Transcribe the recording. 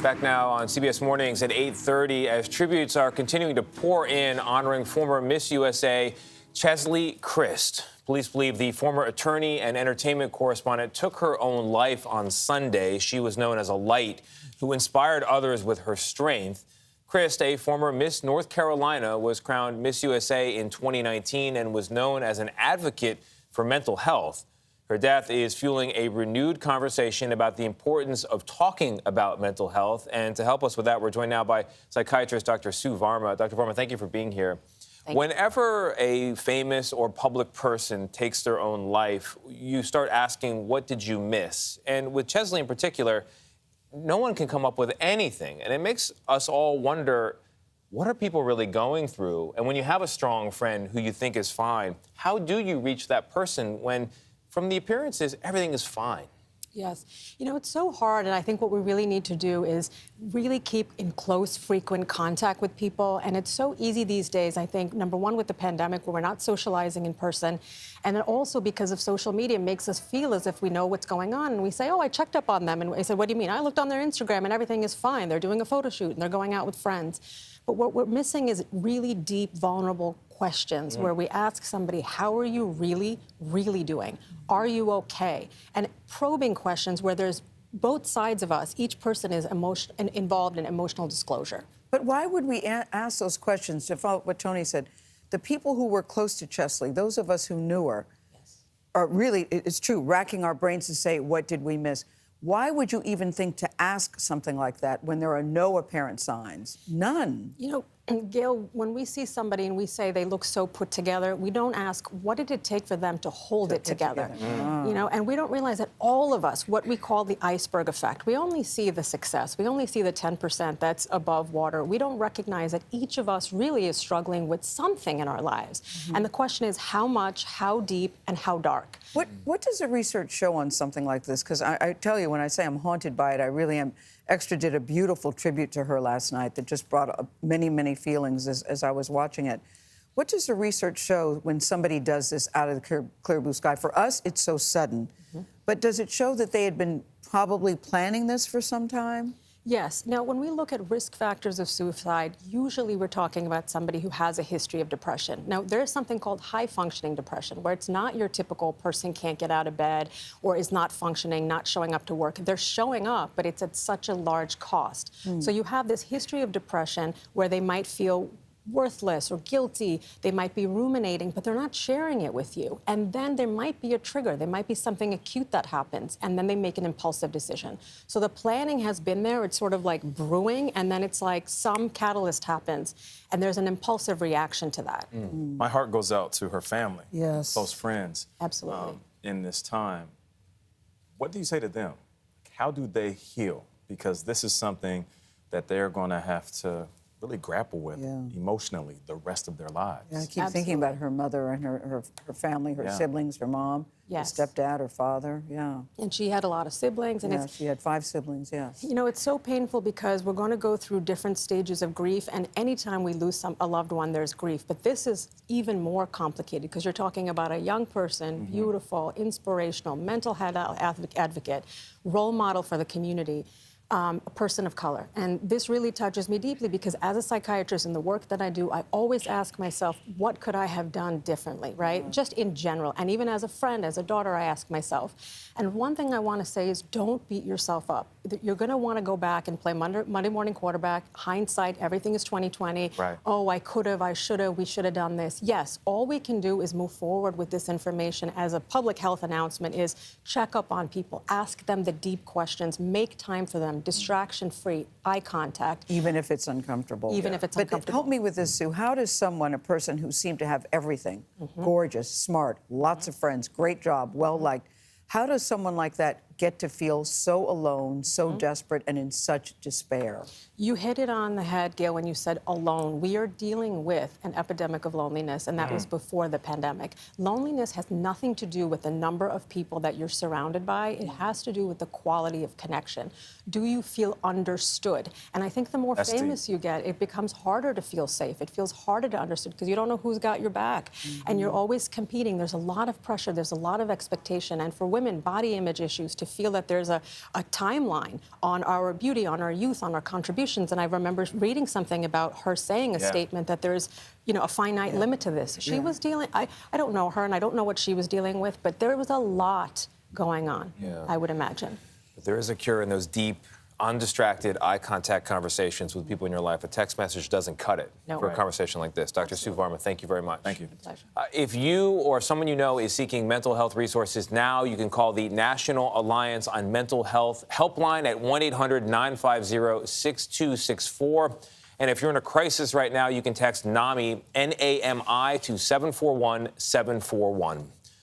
Back now on CBS Mornings at 8:30 as tributes are continuing to pour in honoring former Miss USA Cheslie Kryst. Police believe the former attorney and entertainment correspondent took her own life on Sunday. She was known as a light who inspired others with her strength. Kryst, a former Miss North Carolina, was crowned Miss USA in 2019 and was known as an advocate for mental health. Her death is fueling a renewed conversation about the importance of talking about mental health. And to help us with that, we're joined now by psychiatrist Dr. Sue Varma. Dr. Varma, thank you for being here. Whenever a famous or public person takes their own life, you start asking, what did you miss? And with Cheslie in particular, no one can come up with anything. And it makes us all wonder, what are people really going through? And when you have a strong friend who you think is fine, how do you reach that person when, from the appearances, everything is fine? Yes. You know, it's so hard, and I think what we really need to do is really keep in close, frequent contact with people. And it's so easy these days, I think, number one, with the pandemic, where we're not socializing in person, and then also because of social media makes us feel as if we know what's going on. And we say, oh, I checked up on them. And I said, what do you mean? I looked on their Instagram, and everything is fine. They're doing a photo shoot, and they're going out with friends. But what we're missing is really deep, vulnerable questions where we ask somebody, how are you really, really doing? Are you okay? And probing questions where there's both sides of us. Each person is involved in emotional disclosure. But why would we ask those questions? To follow what Tony said, the people who were close to Cheslie, those of us who knew her, are really, it's true, racking our brains to say, what did we miss? Why would you even think to ask something like that when there are no apparent signs? None. You know, Gayle, when we see somebody and we say they look so put together, we don't ask, what did it take for them to hold it together? You know, and we don't realize that all of us, what we call the iceberg effect, we only see the success. We only see the 10% that's above water. We don't recognize that each of us really is struggling with something in our lives. And the question is how much, how deep, and how dark. What does the research show on something like this? Because I tell you, when I say I'm haunted by it, I really am. Extra did a beautiful tribute to her last night that just brought many, many feelings as I was watching it. What does the research show when somebody does this out of the clear blue sky? For us, it's so sudden. But does it show that they had been probably planning this for some time? Yes. Now, when we look at risk factors of suicide, usually we're talking about somebody who has a history of depression. Now, there's something called high-functioning depression, where it's not your typical person can't get out of bed or is not functioning, not showing up to work. They're showing up, but it's at such a large cost. So you have this history of depression where they might feel worthless or guilty. They might be ruminating, but they're not sharing it with you. And then there might be a trigger. There might be something acute that happens, and then they make an impulsive decision. So the planning has been there. It's sort of like brewing, and then it's like some catalyst happens, and there's an impulsive reaction to that. My heart goes out to her family, close friends. Absolutely. In this time. What do you say to them? How do they heal? Because this is something that they're going to have to really grapple with emotionally the rest of their lives. Yeah, I keep thinking about her mother and her family, her siblings, her mom, her stepdad, her father, And she had a lot of siblings. And she had 5 siblings, You know, it's so painful because we're going to go through different stages of grief, and anytime we lose a loved one, there's grief. But this is even more complicated because you're talking about a young person, beautiful, inspirational, mental health advocate, role model for the community. A person of color. And this really touches me deeply because as a psychiatrist in the work that I do, I always ask myself, what could I have done differently, right? Just in general. And even as a friend, as a daughter, I ask myself. And one thing I want to say is don't beat yourself up. You're going to want to go back and play Monday morning quarterback. Hindsight, everything is 20/20. Oh, I could have, I should have, we should have done this. Yes, all we can do is move forward with this information as a public health announcement is check up on people, ask them the deep questions, make time for them, distraction-free, eye contact. Even if it's uncomfortable. Even if it's uncomfortable. But help me with this, Sue. How does someone, a person who seemed to have everything, gorgeous, smart, lots of friends, great job, well-liked, how does someone like that get to feel so alone, so desperate, and in such despair? You hit it on the head, Gayle, when you said alone. We are dealing with an epidemic of loneliness, and that was before the pandemic. Loneliness has nothing to do with the number of people that you're surrounded by. It has to do with the quality of connection. Do you feel understood? And I think the more famous you get, it becomes harder to feel safe. It feels harder to understand because you don't know who's got your back. And you're always competing. There's a lot of pressure. There's a lot of expectation. And for women, body image issues, to feel that there's a timeline on our beauty, on our youth, on our contributions. And I remember reading something about her saying a statement that there's, you know, a finite limit to this. She was dealing, I don't know her and I don't know what she was dealing with, but there was a lot going on, I would imagine. But there is a cure in those deep, undistracted, eye contact conversations with people in your life. A text message doesn't cut it for a conversation like this. Dr. Sue Varma, thank you very much. Thank you. If you or someone you know is seeking mental health resources now, you can call the National Alliance on Mental Health helpline at 1-800-950-6264. And if you're in a crisis right now, you can text NAMI, N-A-M-I, to 741-741.